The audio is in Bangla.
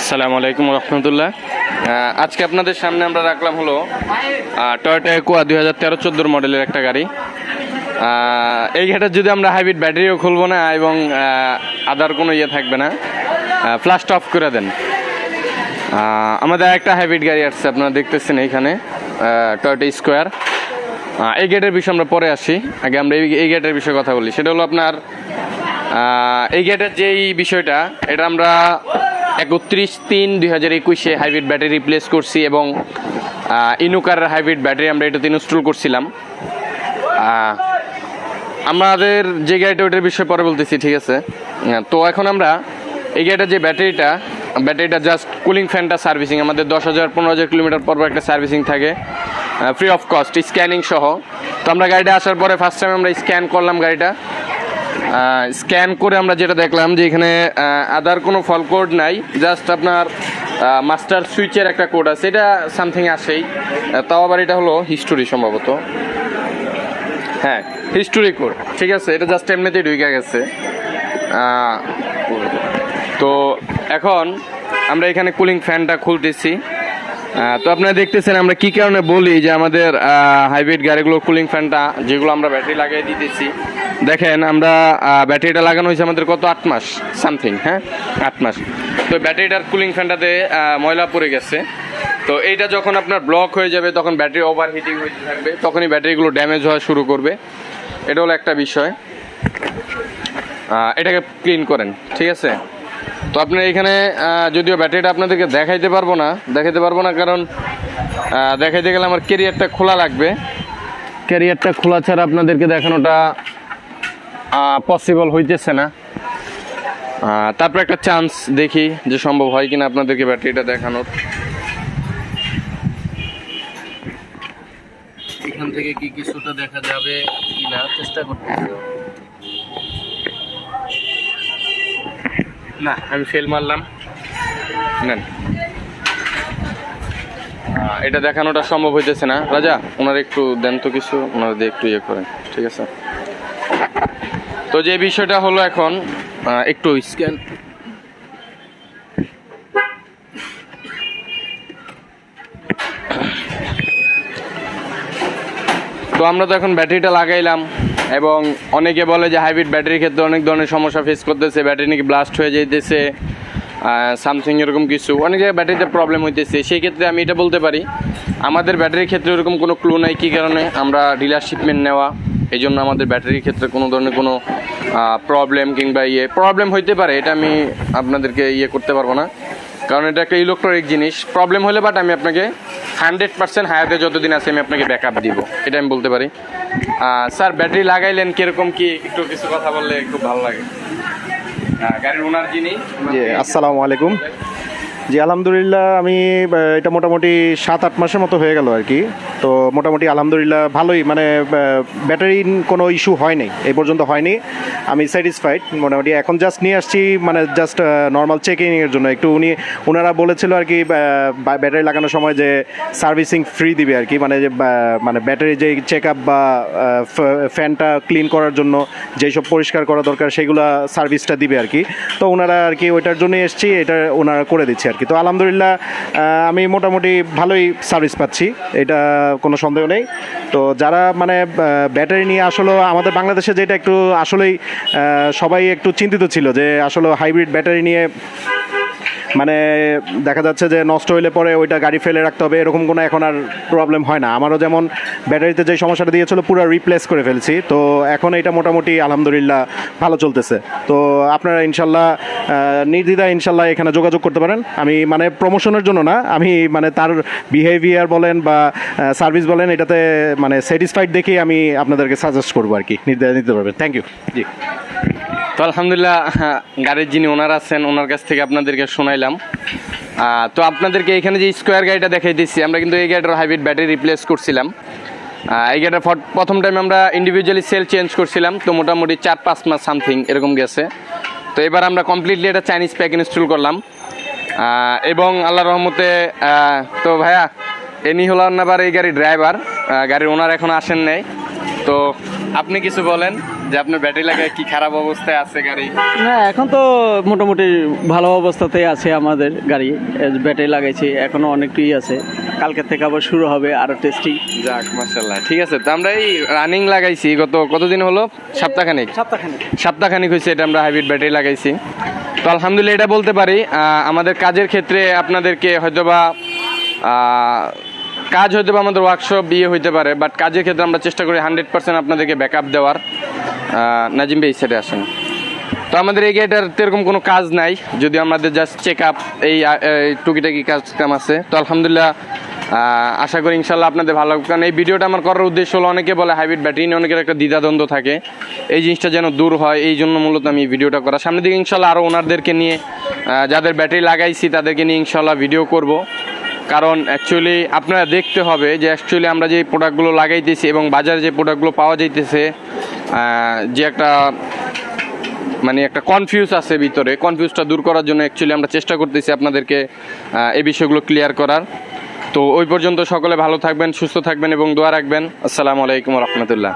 আসসালামু আলাইকুম রহমতুল্লাহ। আজকে আপনাদের সামনে আমরা রাখলাম হলো টয়োটা অ্যাকোয়া 2013-14 মডেলের একটা গাড়ি। এই গাড়িটার যদি আমরা হাইব্রিড ব্যাটারিও খুলবো না এবং আদার কোনো ইয়ে থাকবে না, ফ্ল্যাশটা অফ করে দেন। আমাদের একটা হাইব্রিড গাড়ি আসছে, আপনারা দেখতেছেন এইখানে টয়োটা স্কোয়ার। এই গেটের বিষয়ে আমরা পরে আসি, আগে আমরা এই গেটের বিষয়ে কথা বলি। সেটা হলো আপনার এই গেটের যেই বিষয়টা, এটা আমরা 31/3/2021 হাইব্রিড ব্যাটারি রিপ্লেস করছি এবং ইনোকারের হাইব্রিড ব্যাটারি আমরা এটাতে ইনস্টল করছিলাম। আমাদের যে গাড়িটা ওইটার বিষয়ে পরে বলতেছি, ঠিক আছে? তো এখন আমরা এই গাড়িটার যে ব্যাটারিটা জাস্ট কুলিং ফ্যানটা সার্ভিসিং, আমাদের 10,000-15,000 কিলোমিটার পর একটা সার্ভিসিং থাকে ফ্রি অফ কস্ট, স্ক্যানিং সহ। তো আমরা গাড়িটা আসার পরে ফার্স্ট টাইম আমরা স্ক্যান করলাম গাড়িটা। স্ক্যান করে আমরা যেটা দেখলাম যে এখানে আদার কোনো ফল কোড নাই, জাস্ট আপনার মাস্টার সুইচের একটা কোড আছে, এটা সামথিং আসেই। তাও আবার এটা হলো হিস্টোরি সম্ভবত, হ্যাঁ হিস্টোরি কোড, ঠিক আছে। এটা জাস্ট এমনিতেই ঢুকে গেছে। তো এখন আমরা এখানে কুলিং ফ্যানটা খুলতেছি। তো আপনারা দেখতেছেন আমরা কি কারণে বলি যে আমাদের হাইব্রিড গাড়িগুলোর কুলিং ফ্যানটা যেগুলো আমরা ব্যাটারি লাগিয়ে দিতেছি, দেখেন আমরা ব্যাটারিটা লাগানো হয়েছে আমাদের কত 8 মাস সামথিং, হ্যাঁ 8 মাস। তো ব্যাটারিটার কুলিং ফ্যানটাতে ময়লা পড়ে গেছে। তো এইটা যখন আপনার ব্লক হয়ে যাবে তখন ব্যাটারি ওভার হিটিং হয়ে থাকবে, তখনই ব্যাটারিগুলো ড্যামেজ হওয়া শুরু করবে। এটা হলো একটা বিষয়, এটাকে ক্লিন করেন, ঠিক আছে? তো আপনার এখানে যদিও ব্যাটারিটা আপনাদেরকে দেখাইতে পারবো না, কারণ দেখাইতে গেলে আমার ক্যারিয়ারটা খোলা লাগবে। ক্যারিয়ারটা খোলা ছাড়া আপনাদেরকে দেখানোটা পসিবল হইতেছে না। তারপর একটা চান্স দেখি যে সম্ভব হয় কিনা আপনাদেরকে ব্যাটারিটা দেখানোর। এখান থেকে কি কিছুটা দেখা যাবে কিনা চেষ্টা করতে। না, আমি ফেল মারলাম। নেন, এটা দেখানোটা সম্ভব হইতেছে না। রাজা, ওনার একটু দেন তো কিছু, ওনারা দিয়ে একটু ইয়ে করেন, ঠিক আছে? তো যে বিষয়টা হলো এখন একটু স্ক্যান, তো আমরা তো এখন ব্যাটারিটা লাগাইলাম এবং অনেকে বলে যে হাইব্রিড ব্যাটারির ক্ষেত্রে অনেক ধরনের সমস্যা ফেস করতেছে, ব্যাটারি নাকি ব্লাস্ট হয়ে যাইতেছে, সামথিং এরকম কিছু, অনেক জায়গায় ব্যাটারিতে প্রবলেম হইতেছে। সেই ক্ষেত্রে আমি এটা বলতে পারি, আমাদের ব্যাটারির ক্ষেত্রে এরকম কোনো ক্লু নাই কী কারণে আমরা ডিলারশিপমেন্ট নেওয়া, এই জন্য আমাদের ব্যাটারির ক্ষেত্রে কোনো ধরনের কোনো প্রবলেম কিংবা প্রবলেম হইতে পারে, এটা আমি আপনাদেরকে করতে পারবো না, কারণ এটা একটা ইলেকট্রনিক জিনিস। প্রবলেম হলে বাট আমি আপনাকে 100% হায়াতে যতদিন আছে আমি আপনাকে ব্যাকআপ দিব, এটা আমি বলতে পারি। স্যার, ব্যাটারি লাগাইলেন কীরকম কি একটু কিছু কথা বললে খুব ভালো লাগে। গাড়ির ওনার যিনি, জি আসসালামু আলাইকুম। জি আলহামদুলিল্লাহ, আমি এটা মোটামুটি 7-8 মাসের মতো হয়ে গেল আর কি। তো মোটামুটি আলহামদুলিল্লাহ ভালোই, মানে ব্যাটারি কোনো ইস্যু হয়নি, এই পর্যন্ত হয়নি। আমি স্যাটিসফাইড মোটামুটি। এখন জাস্ট নিয়ে আসছি, মানে জাস্ট নর্মাল চেকিংয়ের জন্য। একটু ওনারা বলেছিল আর কি ব্যাটারি লাগানোর সময় যে সার্ভিসিং ফ্রি দিবে আর কি, মানে যে মানে ব্যাটারি যে চেক আপ বা ফ্যানটা ক্লিন করার জন্য যেসব পরিষ্কার করা দরকার সেগুলো সার্ভিসটা দিবে আর কি। তো ওনারা আর কি ওইটার জন্যই এসছি, এটা ওনারা করে দিচ্ছে আর কি। তো আলহামদুলিল্লাহ আমি মোটামুটি ভালোই সার্ভিস পাচ্ছি, এটা কোনো সন্দেহ নেই। তো যারা মানে ব্যাটারি নিয়ে আসলে আমাদের বাংলাদেশে যেটা একটু আসলেই সবাই একটু চিন্তিত ছিল যে আসলে হাইব্রিড ব্যাটারি নিয়ে মানে দেখা যাচ্ছে যে নষ্ট হইলে পরে ওইটা গাড়ি ফেলে রাখতে হবে, এরকম কোনো এখন আর প্রবলেম হয় না। আমারও যেমন ব্যাটারিতে যে সমস্যাটা দিয়েছিল পুরো রিপ্লেস করে ফেলছি, তো এখন এটা মোটামুটি আলহামদুলিল্লাহ ভালো চলতেছে। তো আপনারা ইনশাল্লাহ নির্দ্বিধায় ইনশাল্লাহ এখানে যোগাযোগ করতে পারেন। আমি মানে প্রমোশনের জন্য না, আমি মানে তার বিহেভিয়ার বলেন বা সার্ভিস বলেন, এটাতে মানে স্যাটিসফাইড দেখেই আমি আপনাদেরকে সাজেস্ট করবো আর কি, নির্দ্বিধায় নিতে পারবেন। Thank you. জি, তো আলহামদুলিল্লাহ গাড়ির যিনি ওনার আছেন ওনার কাছ থেকে আপনাদেরকে শোনাইলাম। তো আপনাদেরকে এখানে যে স্কোয়ার গাড়িটা দেখাই দিচ্ছি, আমরা কিন্তু এই গাড়িটার হাইব্রিড ব্যাটারি রিপ্লেস করছিলাম। এই গাড়িটা প্রথম টাইম আমরা ইন্ডিভিজুয়ালি সেল চেঞ্জ করছিলাম, তো মোটামুটি 4-5 মাস সামথিং এরকম গেছে। তো এবার আমরা কমপ্লিটলি এটা চাইনিজ প্যাক ইনস্টল করলাম এবং আল্লাহ রহমতে। তো ভাইয়া, এনি হলো আবার এই গাড়ির ড্রাইভার, গাড়ির ওনার এখন আসেন নাই। তো আপনি কিছু বলেন যে আপনার ব্যাটারি লাগায় কি খারাপ অবস্থায় আছে গাড়ি? না এখন তো মোটামুটি ভালো অবস্থাতেই আছে আমাদের গাড়ি, ব্যাটারি লাগাইছি এখনো অনেকটাই আছে, কালকে থেকে আবার শুরু হবে আরো টেস্টিং। যাক মাশাআল্লাহ, ঠিক আছে। তো আমরা এই রানিং লাগাইছি কতদিন হলো? সপ্তাহখানিক হয়েছে এটা আমরা হাইব্রিড ব্যাটারি লাগাইছি। তো আলহামদুলিল্লাহ এটা বলতে পারি আমাদের কাজের ক্ষেত্রে আপনাদেরকে হয়তোবা কাজ হয়তোবা আমাদের ওয়ার্কশপ হইতে পারে, বাট কাজের ক্ষেত্রে আমরা চেষ্টা করি 100% আপনাদেরকে ব্যাকআপ দেওয়ার। নাজিম ভাই সাইডে আসেন। তো আমাদের এই গাড়িটার এরকম কোনো কাজ নাই, যদি আমাদের জাস্ট চেক আপ এই টুকিটাকি কাজ কাম আছে। তো আলহামদুলিল্লাহ আশা করি ইনশাল্লাহ আপনাদের ভালো লাগবে, কারণ এই ভিডিওটা আমার করার উদ্দেশ্য হলো অনেকে বলে হাইব্রিড ব্যাটারি নিয়ে অনেকের একটা দ্বিধাদ্বন্দ্ব থাকে, এই জিনিসটা যেন দূর হয়, এই জন্য মূলত আমি এই ভিডিওটা করা। সামনের দিকে ইনশাল্লাহ আরও ওনারদেরকে নিয়ে যাদের ব্যাটারি লাগাইছি তাদেরকে নিয়ে ইনশাল্লাহ ভিডিও করব, কারণ অ্যাকচুয়ালি আপনারা দেখতে হবে যে অ্যাকচুয়ালি আমরা যে প্রোডাক্টগুলো লাগাইতেছি এবং বাজারে যে প্রোডাক্টগুলো পাওয়া যাইতেছে যে একটা মানে একটা কনফিউজ আছে ভিতরে, কনফিউজটা দূর করার জন্য অ্যাকচুয়ালি আমরা চেষ্টা করতেছি আপনাদেরকে এই বিষয়গুলো ক্লিয়ার করার। তো ওই পর্যন্ত সকলে ভালো থাকবেন, সুস্থ থাকবেন এবং দোয়া রাখবেন। আসসালামু আলাইকুম রহমতুল্লাহ।